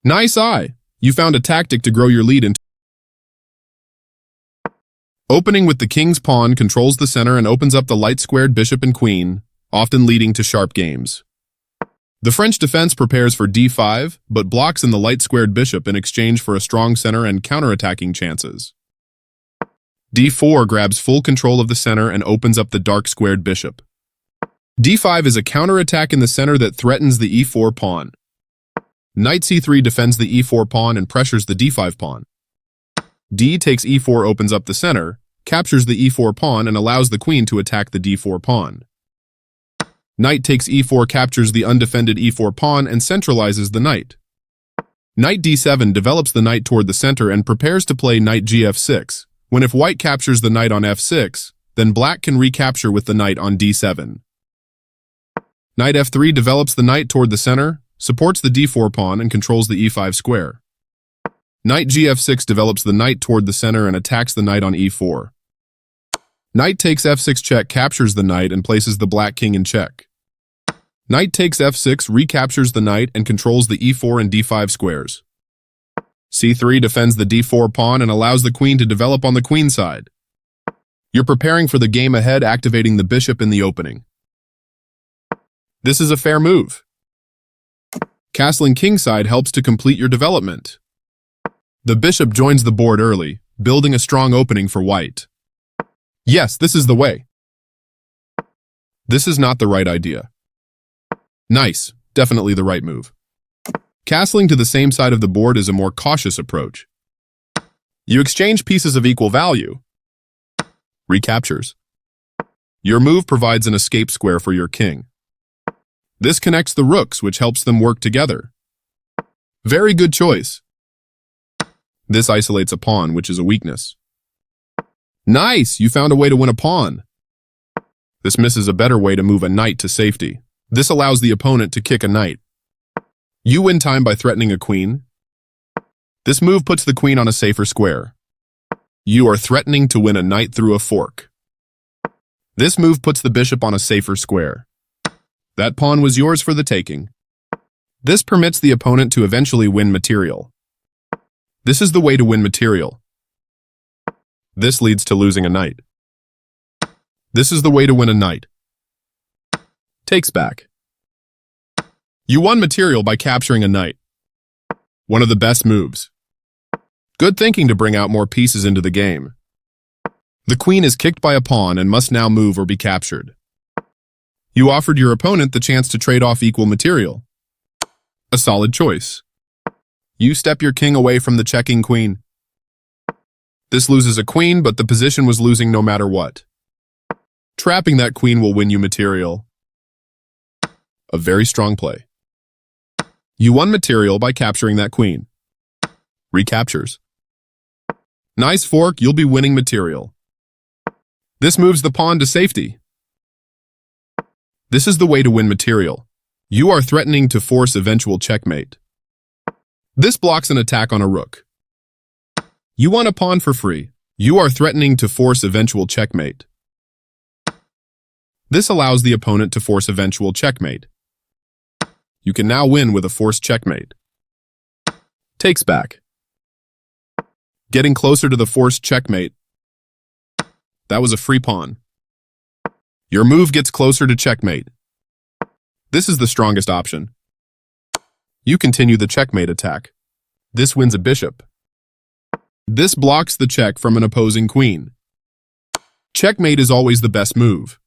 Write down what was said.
Nice eye! You found a tactic to grow your lead into. Opening with the king's pawn controls the center and opens up the light-squared bishop and queen, often leading to sharp games. The French defense prepares for d5, but blocks in the light-squared bishop in exchange for a strong center and counterattacking chances. d4 grabs full control of the center and opens up the dark-squared bishop. d5 is a counterattack in the center that threatens the e4 pawn. Knight c3 defends the e4 pawn and pressures the d5 pawn. d takes e4 opens up the center, captures the e4 pawn and allows the queen to attack the d4 pawn. Knight takes e4 captures the undefended e4 pawn and centralizes the knight. Knight d7 develops the knight toward the center and prepares to play knight gf6, when if white captures the knight on f6, then black can recapture with the knight on d7. Knight f3 develops the knight toward the center, supports the d4 pawn and controls the e5 square. Knight gf6 develops the knight toward the center and attacks the knight on e4. Knight takes f6 check captures the knight and places the black king in check. Knight takes f6 recaptures the knight and controls the e4 and d5 squares. c3 defends the d4 pawn and allows the queen to develop on the queen side. You're preparing for the game ahead, activating the bishop in the opening. This is a fair move. Castling kingside helps to complete your development. The bishop joins the board early, building a strong opening for white. Yes, this is the way. This is not the right idea. Nice, definitely the right move. Castling to the same side of the board is a more cautious approach. You exchange pieces of equal value. Recaptures. Your move provides an escape square for your king. This connects the rooks, which helps them work together. Very good choice. This isolates a pawn, which is a weakness. Nice! You found a way to win a pawn. This misses a better way to move a knight to safety. This allows the opponent to kick a knight. You win time by threatening a queen. This move puts the queen on a safer square. You are threatening to win a knight through a fork. This move puts the bishop on a safer square. That pawn was yours for the taking. This permits the opponent to eventually win material. This is the way to win material. This leads to losing a knight. This is the way to win a knight. Takes back. You won material by capturing a knight. One of the best moves. Good thinking to bring out more pieces into the game. The queen is kicked by a pawn and must now move or be captured. You offered your opponent the chance to trade off equal material. A solid choice. You step your king away from the checking queen. This loses a queen, but the position was losing no matter what. Trapping that queen will win you material. A very strong play. You won material by capturing that queen. Recaptures. Nice fork, you'll be winning material. This moves the pawn to safety. This is the way to win material. You are threatening to force eventual checkmate. This blocks an attack on a rook. You won a pawn for free. You are threatening to force eventual checkmate. This allows the opponent to force eventual checkmate. You can now win with a forced checkmate. Takes back. Getting closer to the forced checkmate. That was a free pawn. Your move gets closer to checkmate. This is the strongest option. You continue the checkmate attack. This wins a bishop. This blocks the check from an opposing queen. Checkmate is always the best move.